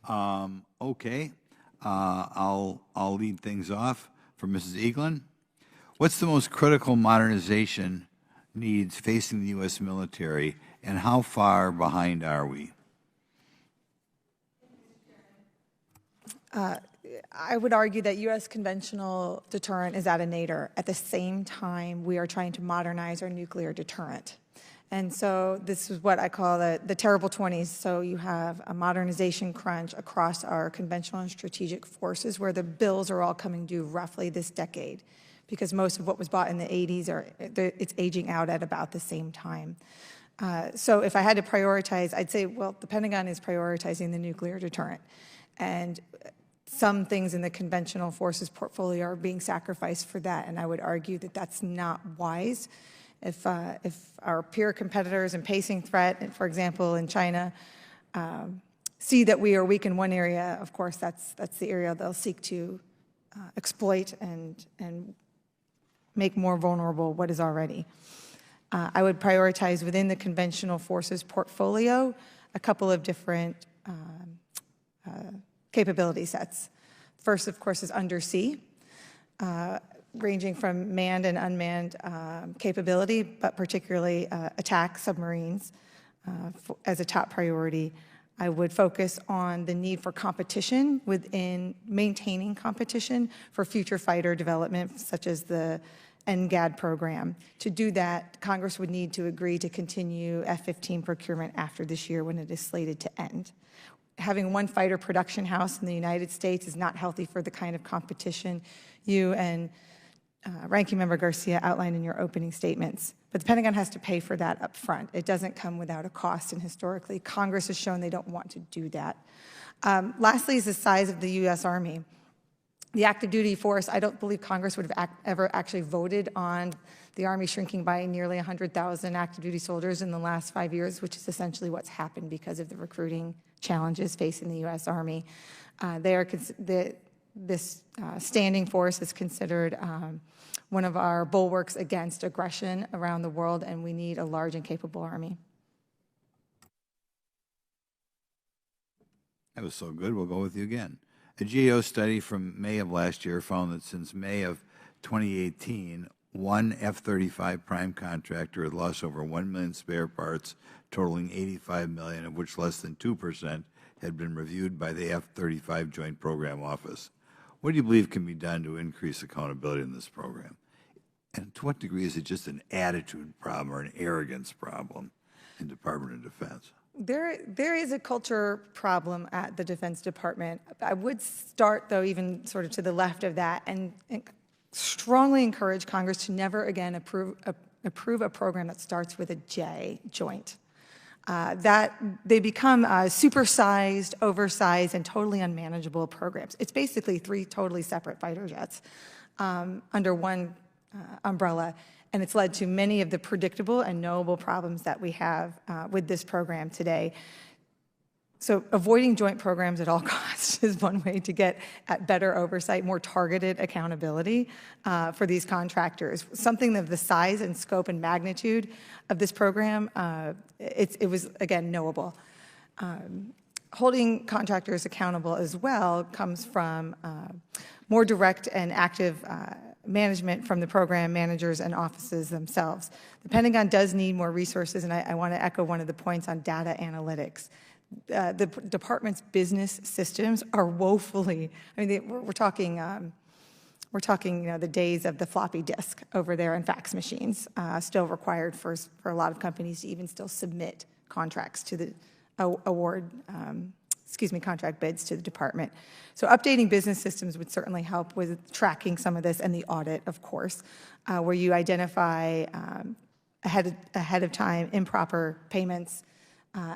Okay. I'll lead things off for Mrs. Eaglin. What's the most critical modernization needs facing the U.S. military, and how far behind are we? I would argue that U.S. conventional deterrent is at a nadir. At the same time, we are trying to modernize our nuclear deterrent. And so this is what I call the terrible 20s. So you have a modernization crunch across our conventional and strategic forces where the bills are all coming due roughly this decade, because most of what was bought in the 80s, it's aging out at about the same time. So if I had to prioritize, I'd say, well, the Pentagon is prioritizing the nuclear deterrent. And some things in the conventional forces portfolio are being sacrificed for that, and I would argue that that's not wise. If our peer competitors in pacing threat, for example, in China, see that we are weak in one area, of course, that's the area they'll seek to exploit and make more vulnerable what is already. I would prioritize within the conventional forces portfolio a couple of different capability sets. First, of course, is undersea, ranging from manned and unmanned capability, but particularly attack submarines as a top priority. I would focus on the need for competition within maintaining competition for future fighter development, such as the NGAD program. To do that, Congress would need to agree to continue F-15 procurement after this year when it is slated to end. Having one fighter production house in the United States is not healthy for the kind of competition you and Ranking Member Garcia outlined in your opening statements. But the Pentagon has to pay for that up front. It doesn't come without a cost, and historically, Congress has shown they don't want to do that. Lastly is the size of the U.S. Army. The active duty force, I don't believe Congress would have ever actually voted on the Army shrinking by nearly 100,000 active duty soldiers in the last 5 years, which is essentially what's happened because of the recruiting challenges facing the U.S. Army. This standing force is considered one of our bulwarks against aggression around the world, and we need a large and capable Army. That was so good, we'll go with you again. A GAO study from May of last year found that since May of 2018, one F-35 prime contractor had lost over 1 million spare parts, totaling $85 million, of which less than 2% had been reviewed by the F-35 Joint Program Office. What do you believe can be done to increase accountability in this program? And to what degree is it just an attitude problem or an arrogance problem in Department of Defense? There is a culture problem at the Defense Department. I would start, though, even sort of to the left of that and strongly encourage Congress to never again approve a program that starts with a J, joint. That they become supersized, oversized, and totally unmanageable programs. It's basically 3 totally separate fighter jets under one umbrella, and it's led to many of the predictable and knowable problems that we have with this program today. So avoiding joint programs at all costs is one way to get at better oversight, more targeted accountability for these contractors. Something of the size and scope and magnitude of this program, it was, again, knowable. Holding contractors accountable as well comes from more direct and active management from the program managers and offices themselves. The Pentagon does need more resources, and I want to echo one of the points on data analytics. The department's business systems are woefully, I mean, we're talking the days of the floppy disk over there and fax machines still required for a lot of companies to even still submit contracts to the contract bids to the department. So updating business systems would certainly help with tracking some of this, and the audit, of course, where you identify ahead of time improper payments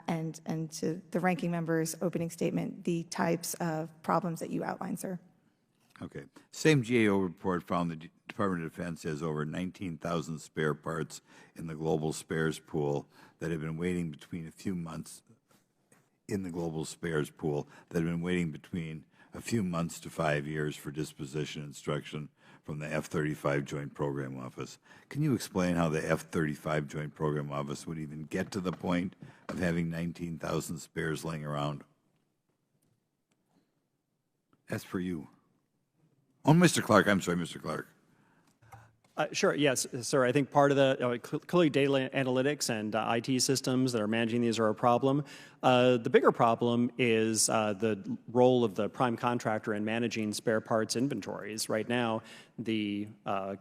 and to the ranking member's opening statement, the types of problems that you outlined, sir. Okay. Same GAO report found the Department of Defense has over 19,000 spare parts in the global spares pool that have been waiting between a few months to 5 years for disposition instruction from the F-35 Joint Program Office. Can you explain how the F-35 Joint Program Office would even get to the point of having 19,000 spares laying around? That's for you. Oh, Mr. Clark, I'm sorry, Mr. Clark. Sure, yes, sir. I think part of the, clearly data analytics and IT systems that are managing these are a problem. The bigger problem is the role of the prime contractor in managing spare parts inventories. Right now, the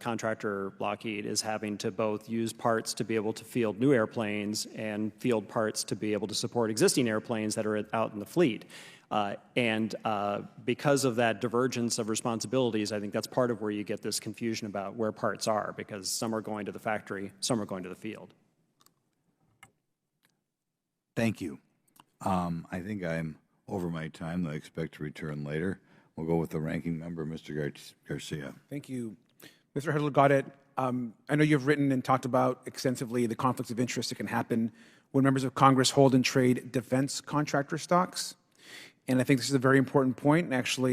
contractor, Lockheed, is having to both use parts to be able to field new airplanes and field parts to be able to support existing airplanes that are out in the fleet. Because of that divergence of responsibilities, I think that's part of where you get this confusion about where parts are, because some are going to the factory, some are going to the field. Thank you. I think I'm over my time, though I expect to return later. We'll go with the ranking member, Mr. Garcia. Thank you. Mr. Hedl-Goddard, I know you've written and talked about extensively the conflicts of interest that can happen when members of Congress hold and trade defense contractor stocks. And I think this is a very important point, and actually